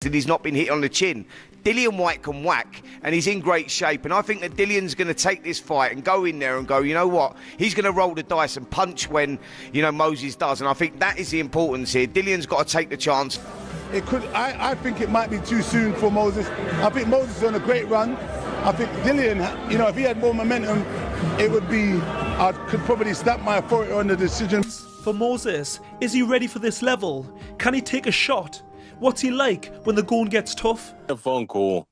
and he's not been hit on the chin. Dillian Whyte can whack, and he's in great shape. And I think that Dillian's going to take this fight and go in there and go, you know what? He's going to roll the dice and punch when, you know, Moses does. And I think that is the importance here. Dillian's got to take the chance. It could. I think it might be too soon for Moses. I think Moses is on a great run. I think Dillian, you know, if he had more momentum, it would be, I could probably stamp my authority on the decision. For Moses, is he ready for this level? Can he take a shot? What's he like when the going gets tough? A phone call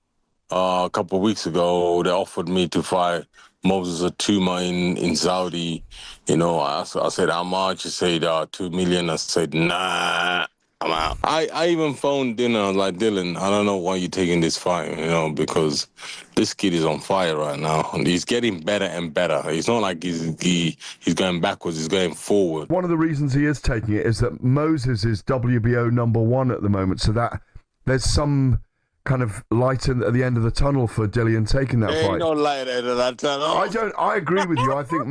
a couple of weeks ago. They offered me to fight Moses Itauma in Saudi. You know, I said, how much? He said, $2 million. I said, nah, I'm out. I even phoned Dylan. I was like, Dylan, I don't know why you're taking this fight, you know, because this kid is on fire right now. And he's getting better and better. It's not like he's going backwards, he's going forward. One of the reasons he is taking it is that Moses is WBO #1 at the moment, so that there's some kind of light at the end of the tunnel for Dillian taking that fight. Ain't no light at the end of that tunnel. I agree with you. I think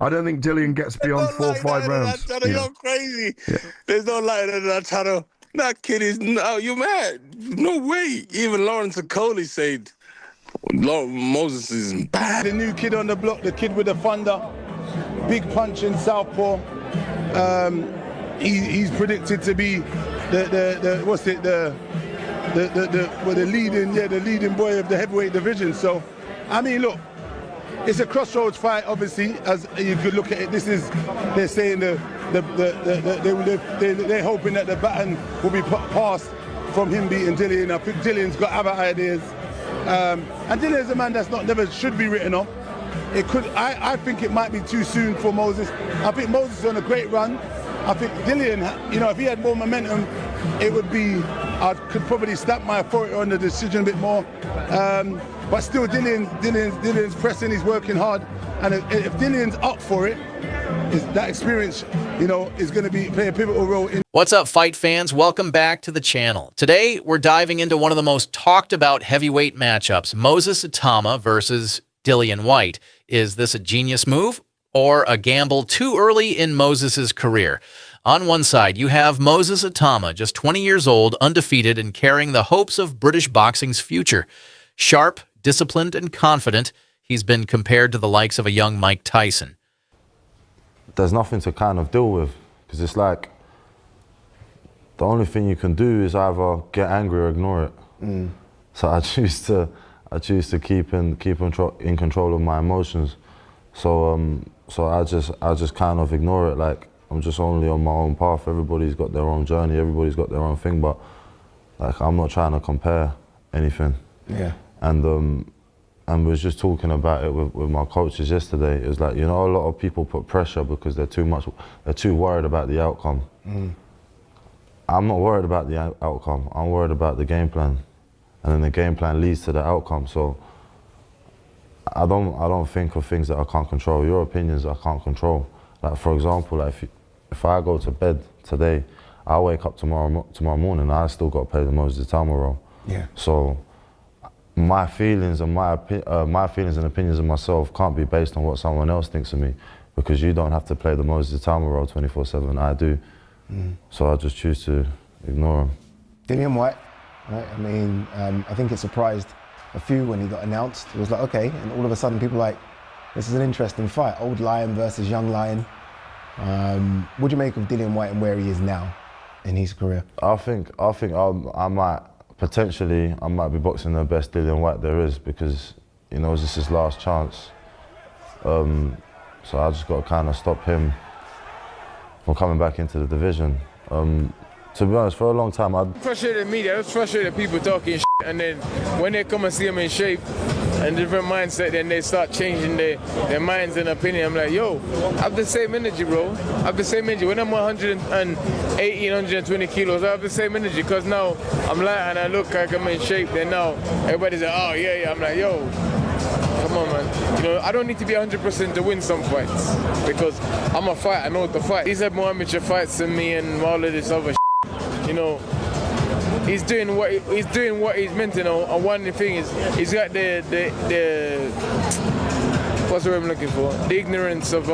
I don't think Dillian gets beyond 4 or 5 rounds. Yeah. You're crazy. Yeah. There's no light at that tunnel. That kid is, no, you mad. No way. Even Lawrence Okoli said, Moses is bad. The new kid on the block, the kid with the thunder, big punch in southpaw. He's predicted to be the leading boy of the heavyweight division. So, I mean, look, it's a crossroads fight. Obviously, as you could look at it, they're saying they're hoping that the baton will be passed from him beating Dillian. I think Dillian's got other ideas. And Dillian's a man that's never should be written off. It could. I think it might be too soon for Moses. I think Moses is on a great run. I think Dillian, you know, if he had more momentum, it would be, I could probably stamp my authority on the decision a bit more. But still, Dillian's pressing. He's working hard. And if Dillian's up for it, that experience, you know, is going to play a pivotal role in. What's up, fight fans? Welcome back to the channel. Today, we're diving into one of the most talked about heavyweight matchups, Moses Itauma versus Dillian Whyte. Is this a genius move or a gamble too early in Moses' career? On one side, you have Moses Itauma, just 20 years old, undefeated, and carrying the hopes of British boxing's future. Sharp, disciplined, and confident, he's been compared to the likes of a young Mike Tyson. There's nothing to kind of deal with, because it's like the only thing you can do is either get angry or ignore it. So I choose to keep in control of my emotions. So I just kind of ignore it. Like, I'm just only on my own path. Everybody's got their own journey. Everybody's got their own thing. But like, I'm not trying to compare anything. Yeah. And we was just talking about it with my coaches yesterday. It was like, you know, a lot of people put pressure because they're too worried about the outcome. I'm not worried about the outcome. I'm worried about the game plan, and then the game plan leads to the outcome. So I don't think of things that I can't control. Your opinions I can't control. Like, for example, like if I go to bed today, I wake up tomorrow morning, I still got to play the Moses Itauma role. Yeah. So my feelings and my feelings and opinions of myself can't be based on what someone else thinks of me, because you don't have to play the Moses Itauma role 24/7. I do. So I just choose to ignore him. Dillian Whyte, right? I mean, I think it surprised a few when he got announced. It was like, okay, and all of a sudden people were like, this is an interesting fight, old lion versus young lion. What do you make of Dillian Whyte and where he is now in his career? I think I might be boxing the best Dillian Whyte there is, because he knows this is his last chance. So I just got to kind of stop him from coming back into the division. To be honest, for a long time, frustrated media. I was frustrated people talking shit, and then when they come and see him in shape and different mindset, then they start changing their minds and opinion. I'm like, yo, I have the same energy, bro. I have the same energy. When I'm 118, 120 kilos, I have the same energy, because now I'm light and I look like I'm in shape. Then now everybody's like, oh yeah. I'm like, yo, come on, man. You know, I don't need to be 100% to win some fights, because I'm a fighter. I know what to fight. He's had more amateur fights than me and all of this other shit. You know, he's doing what he's meant to know. And one thing is, he's got the what's the word I'm looking for? The ignorance of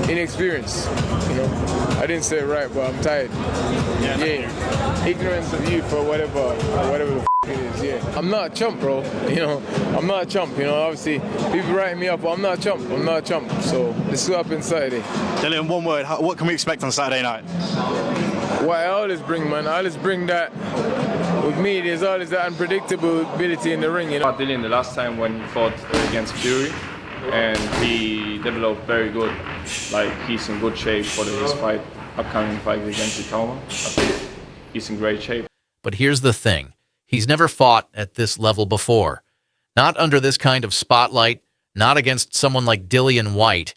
inexperience. You know. I didn't say it right, but I'm tired. Yeah. Ignorance of youth or whatever the it is, yeah. I'm not a chump, bro. You know, I'm not a chump. You know, obviously, people writing me up, but I'm not a chump. I'm not a chump. So, this is what happened Saturday. Dillian, one word, what can we expect on Saturday night? What I always bring, man, I always bring that. With me, there's always that unpredictability in the ring, you know. Dillian the last time when he fought against Fury, and he developed very good. Like, he's in good shape for his upcoming fight against Itauma. I think he's in great shape. But here's the thing. He's never fought at this level before. Not under this kind of spotlight, not against someone like Dillian Whyte.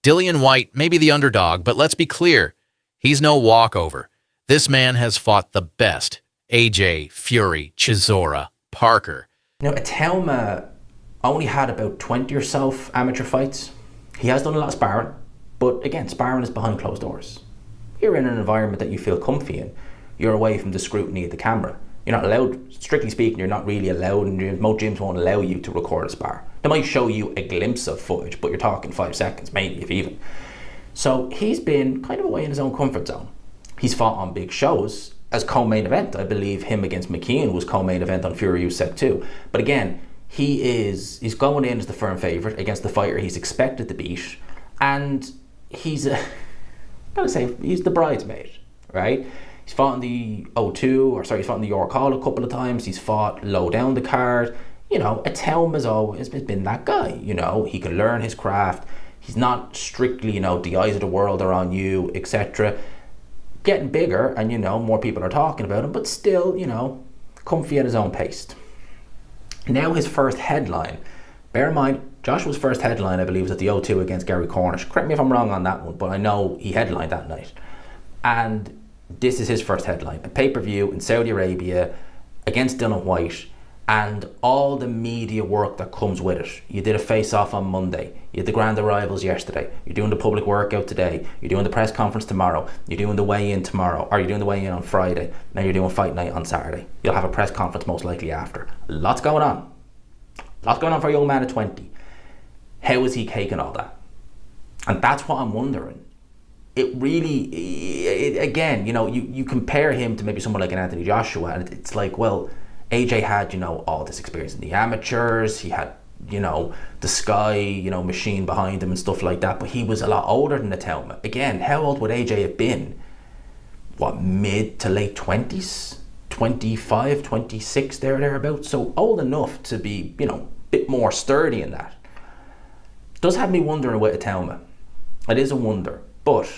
Dillian Whyte may be the underdog, but let's be clear. He's no walkover. This man has fought the best. AJ, Fury, Chisora, Parker. You know, Itauma only had about 20 or so amateur fights. He has done a lot of sparring, but again, sparring is behind closed doors. You're in an environment that you feel comfy in. You're away from the scrutiny of the camera. You're not allowed, strictly speaking, you're not really allowed, and most gyms won't allow you to record a spar. They might show you a glimpse of footage, but you're talking 5 seconds, maybe, if even. So he's been kind of away in his own comfort zone. He's fought on big shows as co-main event. I believe him against McKeon was co-main event on Fury Usyk too. But again, he's going in as the firm favourite against the fighter he's expected to beat, and he's the bridesmaid, right? He's fought in the he's fought in the York Hall a couple of times. He's fought low down the card. You know, Itauma's always been that guy. You know, he can learn his craft. He's not strictly, you know, the eyes of the world are on you, etc. Getting bigger, and you know, more people are talking about him, but still, you know, comfy at his own pace. Now his first headline. Bear in mind, Joshua's first headline, I believe, was at the O2 against Gary Cornish. Correct me if I'm wrong on that one, but I know he headlined that night. And this is his first headline. A pay-per-view in Saudi Arabia against Dillian Whyte, and all the media work that comes with it. You did a face-off on Monday. You had the grand arrivals yesterday. You're doing the public workout today. You're doing the press conference tomorrow. You're doing the weigh-in tomorrow. Or you're doing the weigh-in on Friday. Now you're doing fight night on Saturday. You'll have a press conference most likely after. Lots going on. Lots going on for a young man at 20. How is he taking all that? And that's what I'm wondering. It really, again, you know, you compare him to maybe someone like an Anthony Joshua, and it's like, well, AJ had, you know, all this experience in the amateurs. He had, you know, the Sky, you know, machine behind him and stuff like that, but he was a lot older than Itauma. Again, how old would AJ have been? What, mid to late 20s? 25, 26, thereabouts. So old enough to be, you know, a bit more sturdy in that. Does have me wondering with Itauma. It is a wonder. But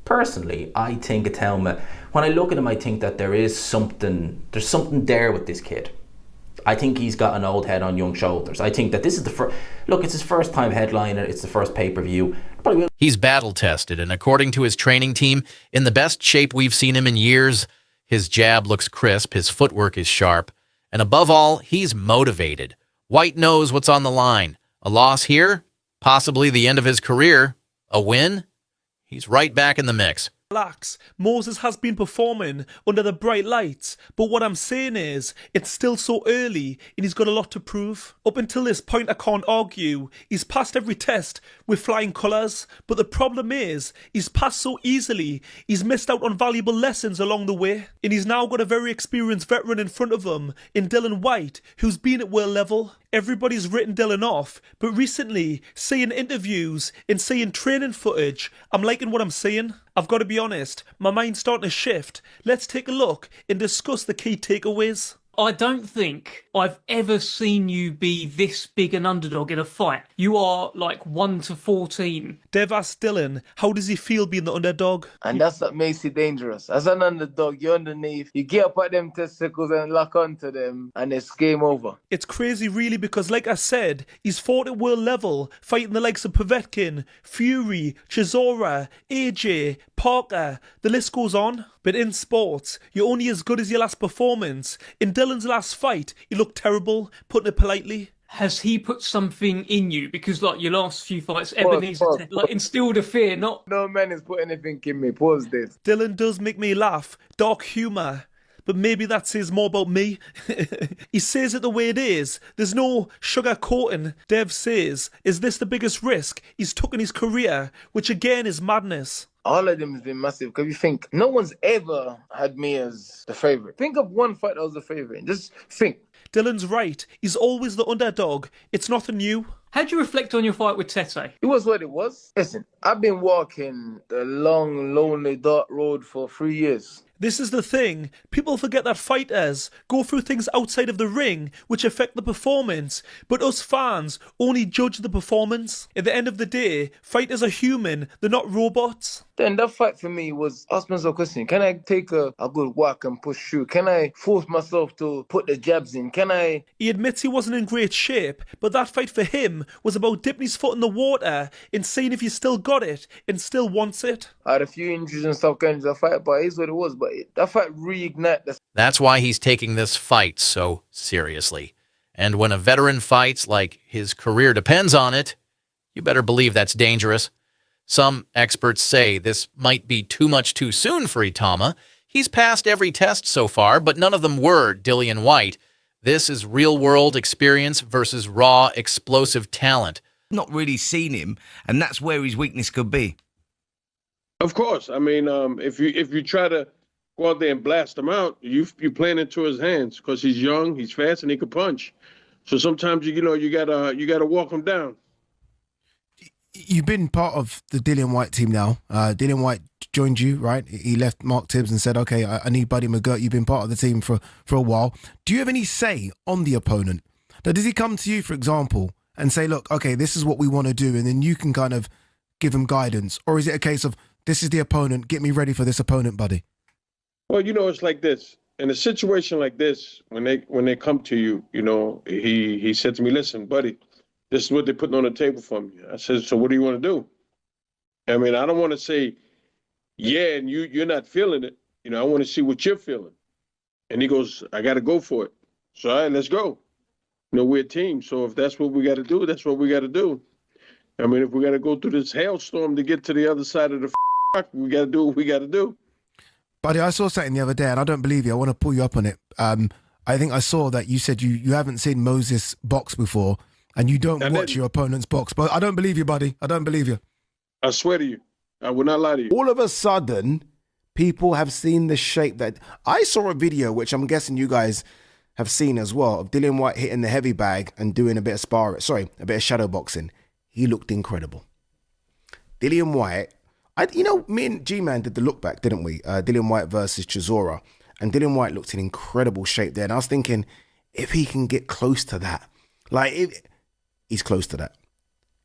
personally, I think Itauma, when I look at him, I think that there's something there with this kid. I think he's got an old head on young shoulders. I think that this is the first, look, it's his first time headliner, it's the first pay-per-view. He's battle-tested, and according to his training team, in the best shape we've seen him in years. His jab looks crisp, his footwork is sharp, and above all, he's motivated. Whyte knows what's on the line. A loss here, possibly the end of his career. A win? He's right back in the mix. Relax. Moses has been performing under the bright lights, but what I'm saying is, it's still so early and he's got a lot to prove. Up until this point, I can't argue. He's passed every test with flying colours, but the problem is, he's passed so easily, he's missed out on valuable lessons along the way, and he's now got a very experienced veteran in front of him in Dillian Whyte, who's been at world level. Everybody's written Dillian off, but recently, seeing interviews and seeing training footage, I'm liking what I'm seeing. I've got to be honest, my mind's starting to shift. Let's take a look and discuss the key takeaways. I don't think I've ever seen you be this big an underdog in a fight. You are like 1-14. Dev asked Dillian, how does he feel being the underdog? And that's what makes it dangerous. As an underdog, you're underneath. You get up at them testicles and lock onto them, and it's game over. It's crazy really because, like I said, he's fought at world level, fighting the likes of Povetkin, Fury, Chisora, AJ, Parker, the list goes on. But in sports, you're only as good as your last performance. In Dillian's last fight, he looked terrible, putting it politely. Has he put something in you? Because like your last few fights, Ebenezer like instilled a fear, not... No man has put anything in me. Pause this. Dillian does make me laugh. Dark humour. but maybe that says more about me. He says it the way it is. There's no sugarcoating. Dev says, is this the biggest risk he's took in his career? Which again is madness. All of them has been massive because you think no one's ever had me as the favorite. Think of one fight that was the favorite. Just think. Dylan's right. He's always the underdog. It's nothing new. How do you reflect on your fight with Tete? It was what it was. Listen, I've been walking the long, lonely, dark road for 3 years. This is the thing. People forget that fighters go through things outside of the ring which affect the performance, but us fans only judge the performance. At the end of the day, fighters are human, they're not robots. Then that fight for me was ask myself a question. Can I take a good walk and push through? Can I force myself to put the jabs in? Can I... He admits he wasn't in great shape, but that fight for him was about dipping his foot in the water and seeing if he still got it and still wants it. I had a few injuries and stuff going into the fight, but it is what it was. But that fight reignited the... That's why he's taking this fight so seriously. And when a veteran fights like his career depends on it, you better believe that's dangerous. Some experts say this might be too much too soon for Itauma. He's passed every test so far, but none of them were Dillian Whyte. This is real-world experience versus raw, explosive talent. Not really seen him, and that's where his weakness could be. Of course. I mean, if you try to go out there and blast him out, you're playing into his hands because he's young, he's fast, and he can punch. So sometimes you gotta walk him down. You've been part of the Dillian Whyte team now. Dillian Whyte joined you, right? He left Mark Tibbs and said, okay, I need Buddy McGirt. You've been part of the team for a while. Do you have any say on the opponent? Now, does he come to you, for example, and say, look, okay, this is what we want to do, and then you can kind of give him guidance? Or is it a case of, this is the opponent, get me ready for this opponent, buddy? Well, it's like this. In a situation like this, when they come to you, he said to me, listen, buddy, this is what they're putting on the table for me. I said, so what do you want to do? I mean, I don't want to say, yeah, and you're not feeling it. I want to see what you're feeling. And he goes, I got to go for it. So, all right, let's go. We're a team. So if that's what we got to do, that's what we got to do. I mean, if we got to go through this hailstorm to get to the other side of the we got to do what we got to do. Buddy, I saw something the other day, and I don't believe you. I want to pull you up on it. I think I saw that you said you haven't seen Moses box before, and you don't watch your opponent's box. But I don't believe you, buddy. I don't believe you. I swear to you. I will not lie to you. All of a sudden, people have seen the shape that... I saw a video, which I'm guessing you guys have seen as well, of Dillian Whyte hitting the heavy bag and doing a bit of sparring. Sorry, a bit of shadow boxing. He looked incredible. Dillian Whyte... me and G-Man did the look back, didn't we? Dillian Whyte versus Chisora. And Dillian Whyte looked in incredible shape there. And I was thinking, if he can get close to that, he's close to that.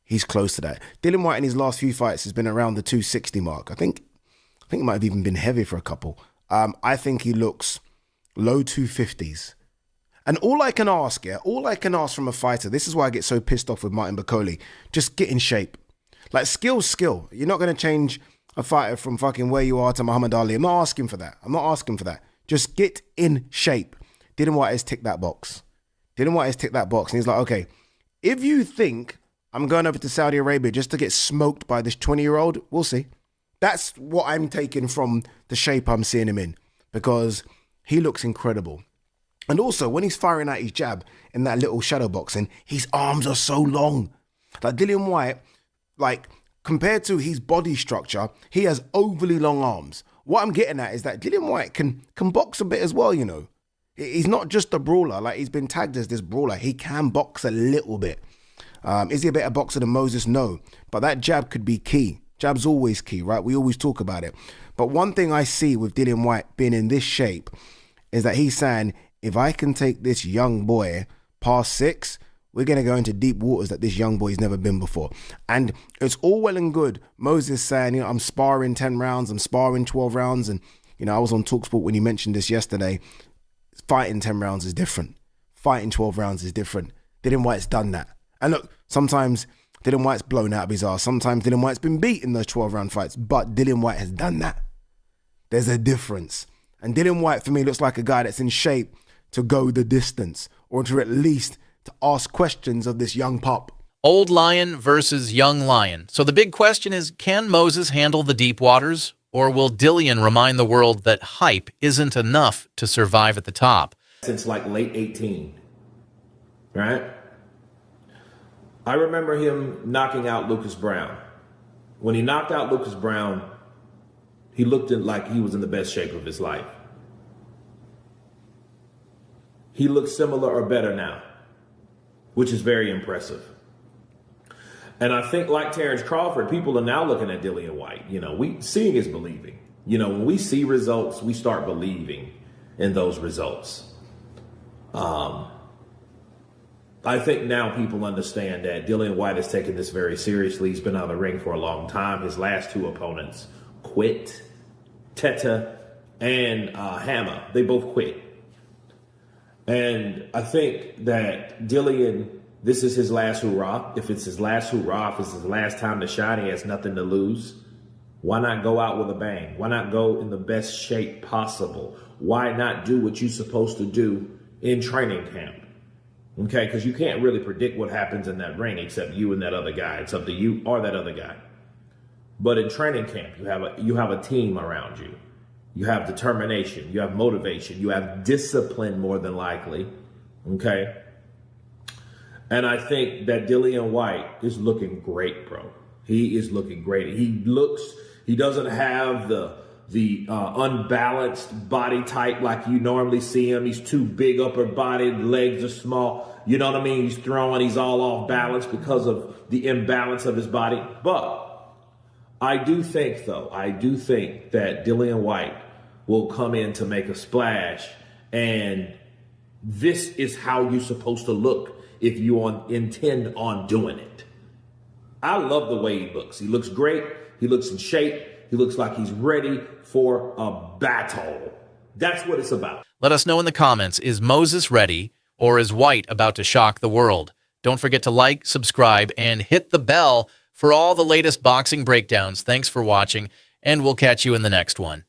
He's close to that. Dillian Whyte in his last few fights has been around the 260 mark. I think he might have even been heavy for a couple. I think he looks low 250s. And all I can ask from a fighter, this is why I get so pissed off with Martin Bakole, just get in shape. Like, skill's skill. You're not going to change a fighter from fucking where you are to Muhammad Ali. I'm not asking for that. Just get in shape. Dillian Whyte has ticked that box. And he's like, okay, if you think I'm going over to Saudi Arabia just to get smoked by this 20-year-old, we'll see. That's what I'm taking from the shape I'm seeing him in, because he looks incredible. And also, when he's firing out his jab in that little shadow boxing, his arms are so long. Like, Dillian Whyte, compared to his body structure, he has overly long arms. What I'm getting at is that Dillian Whyte can box a bit as well, He's not just a brawler. Like, he's been tagged as this brawler. He can box a little bit. Is he a better boxer than Moses? No. But that jab could be key. Jab's always key, right? We always talk about it. But one thing I see with Dillian Whyte being in this shape is that he's saying, if I can take this young boy past 6, we're going to go into deep waters that this young boy's never been before. And it's all well and good Moses saying, I'm sparring 10 rounds, I'm sparring 12 rounds. And, I was on TalkSport when he mentioned this yesterday. Fighting 10 rounds is different. Fighting 12 rounds is different. Dillian Whyte's done that. And look, sometimes Dillian Whyte's blown out of his ass. Sometimes Dillian Whyte's been beat in those 12-round fights. But Dillian Whyte has done that. There's a difference. And Dillian Whyte, for me, looks like a guy that's in shape to go the distance, or to at least to ask questions of this young pup. Old lion versus young lion. So the big question is, can Moses handle the deep waters Or will Dillian remind the world that hype isn't enough to survive at the top? Since like late 18, right? I remember him knocking out Lucas Brown. When he knocked out Lucas Brown, he looked like he was in the best shape of his life. He looks similar or better now, which is very impressive. And I think, like Terrence Crawford, people are now looking at Dillian Whyte. You know, seeing is believing. You know, when we see results, we start believing in those results. I think now people understand that Dillian Whyte has taken this very seriously. He's been out of the ring for a long time. His last two opponents quit. Teta and Hammer, they both quit. And I think that Dillian, this is his last hurrah. If it's his last hurrah, if it's his last time to shine, he has nothing to lose. Why not go out with a bang? Why not go in the best shape possible? Why not do what you're supposed to do in training camp? Okay, because you can't really predict what happens in that ring except you and that other guy. It's up to you or that other guy. But in training camp, you have a team around you. You have determination, you have motivation, you have discipline more than likely, okay? And I think that Dillian Whyte is looking great, bro. He is looking great. He doesn't have the unbalanced body type like you normally see him. He's too big upper body, the legs are small. You know what I mean? He's throwing, he's all off balance because of the imbalance of his body. But I do think that Dillian Whyte will come in to make a splash, and this is how you're supposed to look if you intend on doing it. I love the way he looks. He looks great. He looks in shape. He looks like he's ready for a battle. That's what it's about. Let us know in the comments, is Moses ready, or is Whyte about to shock the world? Don't forget to like, subscribe, and hit the bell for all the latest boxing breakdowns. Thanks for watching, and we'll catch you in the next one.